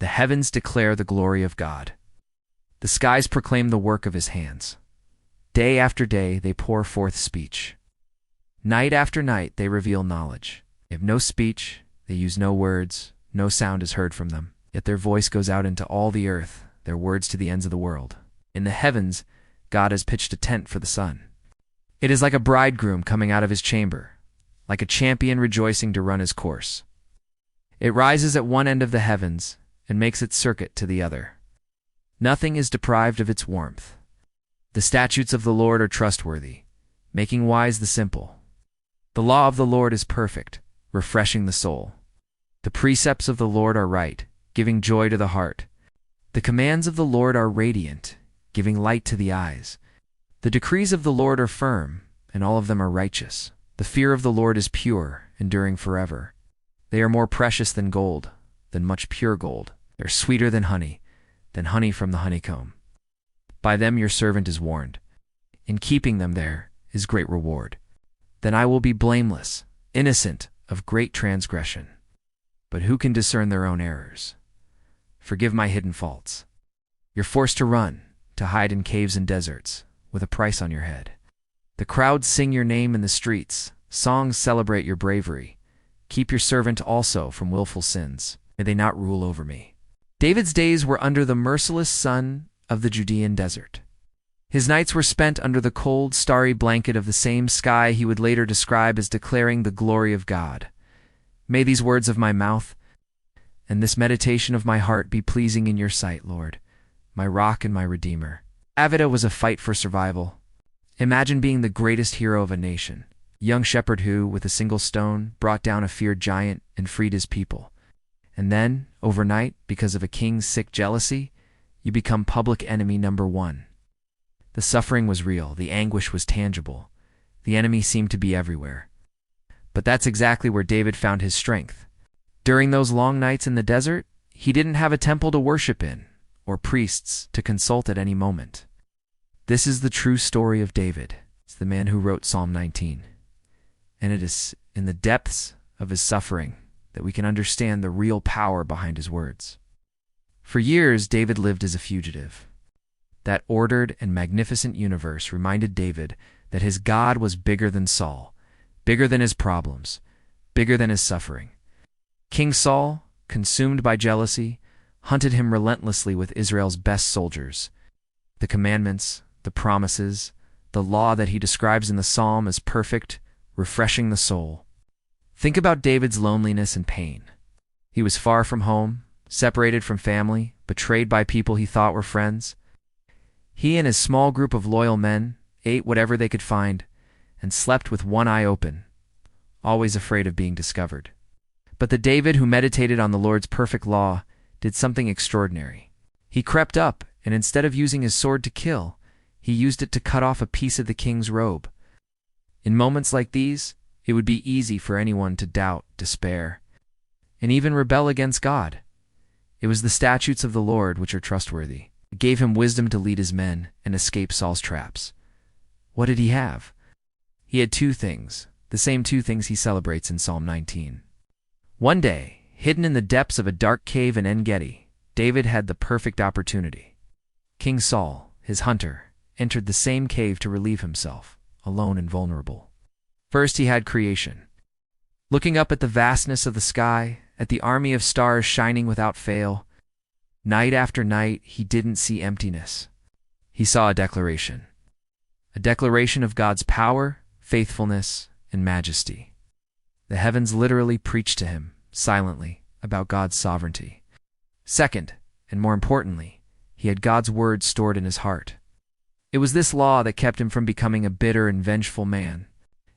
The heavens declare the glory of God. The skies proclaim the work of his hands. Day after day they pour forth speech. Night after night they reveal knowledge. They have no speech, they use no words, no sound is heard from them. Yet their voice goes out into all the earth, their words to the ends of the world. In the heavens, God has pitched a tent for the sun. It is like a bridegroom coming out of his chamber, like a champion rejoicing to run his course. It rises at one end of the heavens and makes its circuit to the other. Nothing is deprived of its warmth. The statutes of the Lord are trustworthy, making wise the simple. The law of the Lord is perfect, refreshing the soul. The precepts of the Lord are right, giving joy to the heart. The commands of the Lord are radiant, giving light to the eyes. The decrees of the Lord are firm, and all of them are righteous. The fear of the Lord is pure, enduring forever. They are more precious than gold, than much pure gold. They are sweeter than honey from the honeycomb. By them your servant is warned. In keeping them there is great reward. Then I will be blameless, innocent of great transgression. But who can discern their own errors? Forgive my hidden faults. You're forced to run, to hide in caves and deserts, with a price on your head. The crowds sing your name in the streets. Songs celebrate your bravery. Keep your servant also from willful sins. May they not rule over me. David's days were under the merciless sun of the Judean desert. His nights were spent under the cold, starry blanket of the same sky he would later describe as declaring the glory of God. May these words of my mouth and this meditation of my heart be pleasing in your sight, Lord, my rock and my redeemer. Avida was a fight for survival. Imagine being the greatest hero of a nation, a young shepherd who, with a single stone, brought down a feared giant and freed his people. And then, overnight, because of a king's sick jealousy, you become public enemy number one. The suffering was real, the anguish was tangible. The enemy seemed to be everywhere. But that's exactly where David found his strength. During those long nights in the desert, he didn't have a temple to worship in, or priests to consult at any moment. This is the true story of David. It's the man who wrote Psalm 19. And it is in the depths of his suffering that we can understand the real power behind his words. For years, David lived as a fugitive. That ordered and magnificent universe reminded David that his God was bigger than Saul, bigger than his problems, bigger than his suffering. King Saul, consumed by jealousy, hunted him relentlessly with Israel's best soldiers. The commandments, the promises, the law that he describes in the psalm as perfect, refreshing the soul. Think about David's loneliness and pain. He was far from home, separated from family, betrayed by people he thought were friends. He and his small group of loyal men ate whatever they could find and slept with one eye open, always afraid of being discovered. But the David who meditated on the Lord's perfect law did something extraordinary. He crept up, and instead of using his sword to kill, he used it to cut off a piece of the king's robe. In moments like these, it would be easy for anyone to doubt, despair, and even rebel against God. It was the statutes of the Lord which are trustworthy. It gave him wisdom to lead his men and escape Saul's traps. What did he have? He had two things, the same two things he celebrates in Psalm 19. One day, hidden in the depths of a dark cave in En-Gedi, David had the perfect opportunity. King Saul, his hunter, entered the same cave to relieve himself, alone and vulnerable. First, he had creation. Looking up at the vastness of the sky, at the army of stars shining without fail, night after night, he didn't see emptiness. He saw a declaration of God's power, faithfulness, and majesty. The heavens literally preached to him, silently, about God's sovereignty. Second, and more importantly, he had God's word stored in his heart. It was this law that kept him from becoming a bitter and vengeful man.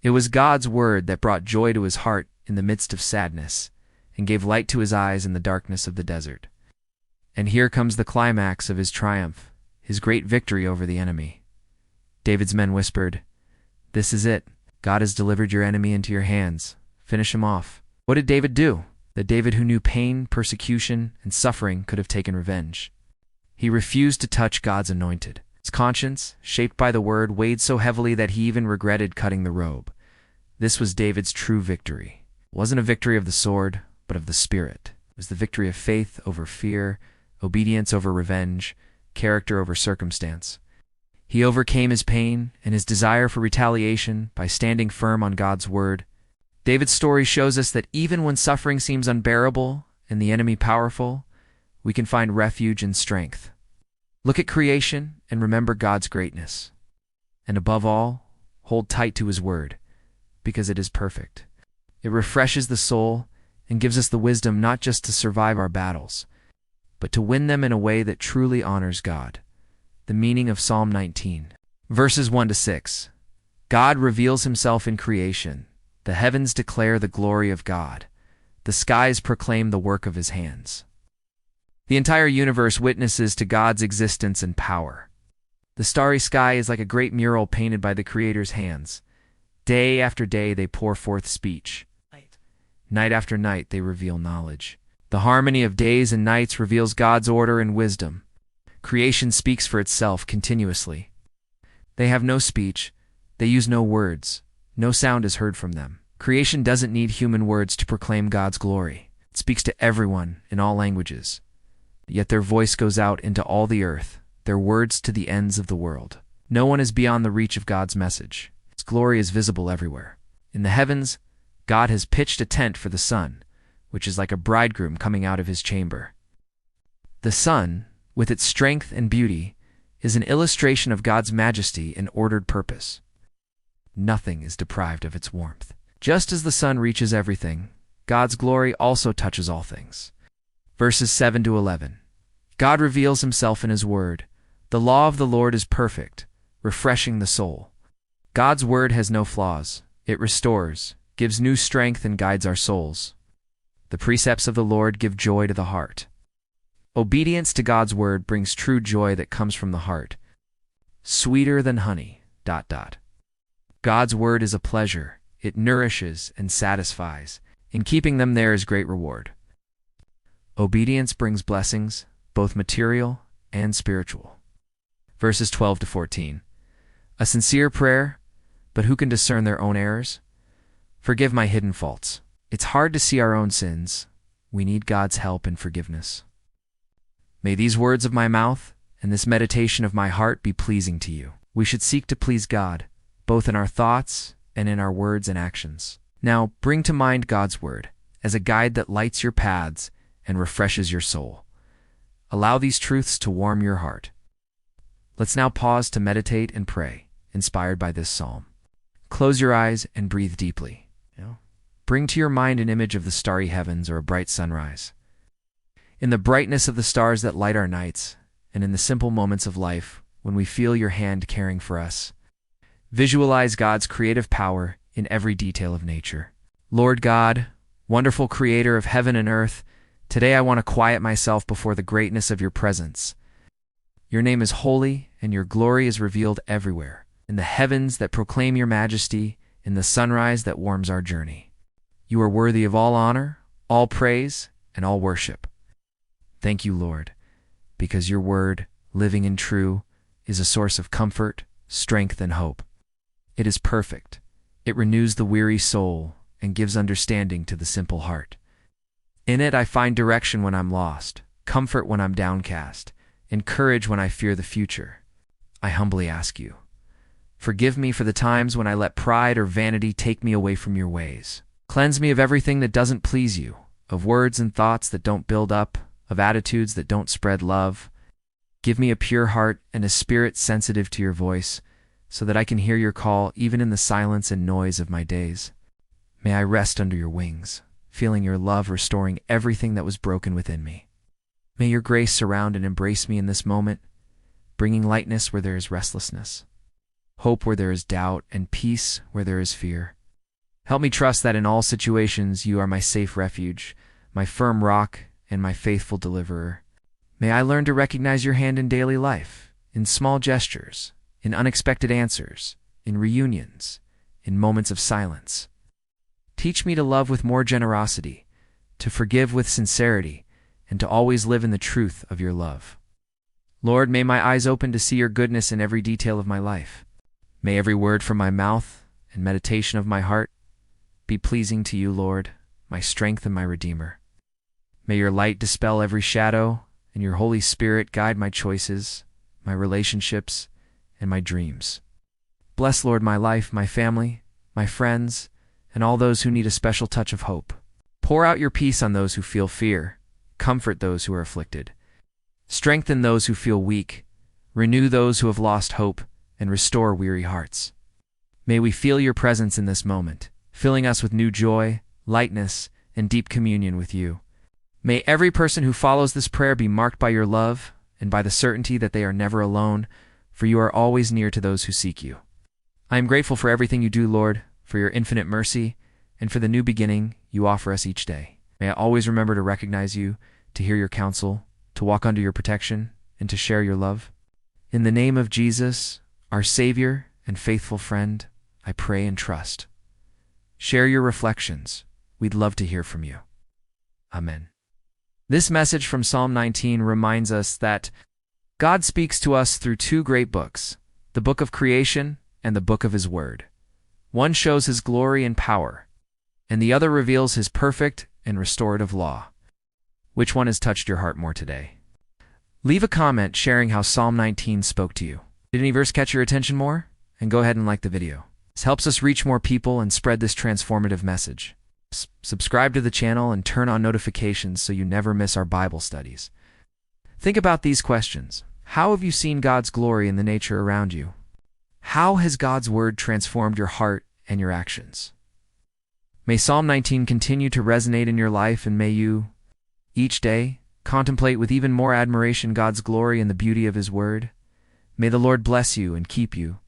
It was God's word that brought joy to his heart in the midst of sadness and gave light to his eyes in the darkness of the desert. And here comes the climax of his triumph, his great victory over the enemy. David's men whispered, "This is it. God has delivered your enemy into your hands. Finish him off." What did David do? The David who knew pain, persecution, and suffering could have taken revenge. He refused to touch God's anointed. His conscience, shaped by the word, weighed so heavily that he even regretted cutting the robe. This was David's true victory. It wasn't a victory of the sword, but of the spirit. It was the victory of faith over fear, obedience over revenge, character over circumstance. He overcame his pain and his desire for retaliation by standing firm on God's word. David's story shows us that even when suffering seems unbearable and the enemy powerful, we can find refuge and strength. Look at creation and remember God's greatness. And above all, hold tight to his word, because it is perfect. It refreshes the soul and gives us the wisdom not just to survive our battles, but to win them in a way that truly honors God. The meaning of Psalm 19. Verses 1-6. God reveals himself in creation. The heavens declare the glory of God. The skies proclaim the work of his hands. The entire universe witnesses to God's existence and power. The starry sky is like a great mural painted by the Creator's hands. Day after day they pour forth speech. Night after night they reveal knowledge. The harmony of days and nights reveals God's order and wisdom. Creation speaks for itself continuously. They have no speech. They use no words. No sound is heard from them. Creation doesn't need human words to proclaim God's glory. It speaks to everyone in all languages. Yet their voice goes out into all the earth, their words to the ends of the world. No one is beyond the reach of God's message. Its glory is visible everywhere. In the heavens, God has pitched a tent for the sun, which is like a bridegroom coming out of his chamber. The sun, with its strength and beauty, is an illustration of God's majesty and ordered purpose. Nothing is deprived of its warmth. Just as the sun reaches everything, God's glory also touches all things. Verses 7-11. God reveals himself in his word. The law of the Lord is perfect, refreshing the soul. God's word has no flaws. It restores, gives new strength, and guides our souls. The precepts of the Lord give joy to the heart. Obedience to God's word brings true joy that comes from the heart. Sweeter than honey, ... God's word is a pleasure. It nourishes and satisfies. In keeping them there is great reward. Obedience brings blessings, both material and spiritual. Verses 12-14. A sincere prayer, but who can discern their own errors? Forgive my hidden faults. It's hard to see our own sins. We need God's help and forgiveness. May these words of my mouth and this meditation of my heart be pleasing to you. We should seek to please God, both in our thoughts and in our words and actions. Now, bring to mind God's word as a guide that lights your paths and refreshes your soul. Allow these truths to warm your heart. Let's now pause to meditate and pray, inspired by this psalm. Close your eyes and breathe deeply. Bring to your mind an image of the starry heavens or a bright sunrise. In the brightness of the stars that light our nights, and in the simple moments of life when we feel your hand caring for us, visualize God's creative power in every detail of nature. Lord God, wonderful creator of heaven and earth, today I want to quiet myself before the greatness of your presence. Your name is holy, and your glory is revealed everywhere, in the heavens that proclaim your majesty, in the sunrise that warms our journey. You are worthy of all honor, all praise, and all worship. Thank you, Lord, because your word, living and true, is a source of comfort, strength, and hope. It is perfect. It renews the weary soul and gives understanding to the simple heart. In it I find direction when I'm lost, comfort when I'm downcast, and courage when I fear the future. I humbly ask you, forgive me for the times when I let pride or vanity take me away from your ways. Cleanse me of everything that doesn't please you, of words and thoughts that don't build up, of attitudes that don't spread love. Give me a pure heart and a spirit sensitive to your voice, so that I can hear your call even in the silence and noise of my days. May I rest under your wings, feeling your love restoring everything that was broken within me. May your grace surround and embrace me in this moment, bringing lightness where there is restlessness, hope where there is doubt, and peace where there is fear. Help me trust that in all situations you are my safe refuge, my firm rock, and my faithful deliverer. May I learn to recognize your hand in daily life, in small gestures, in unexpected answers, in reunions, in moments of silence. Teach me to love with more generosity, to forgive with sincerity, and to always live in the truth of your love. Lord, may my eyes open to see your goodness in every detail of my life. May every word from my mouth and meditation of my heart be pleasing to you, Lord, my strength and my Redeemer. May your light dispel every shadow, and your Holy Spirit guide my choices, my relationships, and my dreams. Bless, Lord, my life, my family, my friends, and all those who need a special touch of hope. Pour out your peace on those who feel fear, comfort those who are afflicted, strengthen those who feel weak, renew those who have lost hope, and restore weary hearts. May we feel your presence in this moment, filling us with new joy, lightness, and deep communion with you. May every person who follows this prayer be marked by your love and by the certainty that they are never alone, for you are always near to those who seek you. I am grateful for everything you do, Lord, for your infinite mercy, and for the new beginning you offer us each day. May I always remember to recognize you, to hear your counsel, to walk under your protection, and to share your love. In the name of Jesus, our Savior and faithful friend, I pray and trust. Share your reflections. We'd love to hear from you. Amen. This message from Psalm 19 reminds us that God speaks to us through two great books, the book of creation and the book of His Word. One shows His glory and power, and the other reveals His perfect and restorative law. Which one has touched your heart more today? Leave a comment sharing how Psalm 19 spoke to you. Did any verse catch your attention more? And go ahead and like the video. This helps us reach more people and spread this transformative message. Subscribe to the channel and turn on notifications so you never miss our Bible studies. Think about these questions. How have you seen God's glory in the nature around you? How has God's Word transformed your heart and your actions? May Psalm 19 continue to resonate in your life, and may you, each day, contemplate with even more admiration God's glory and the beauty of His Word. May the Lord bless you and keep you.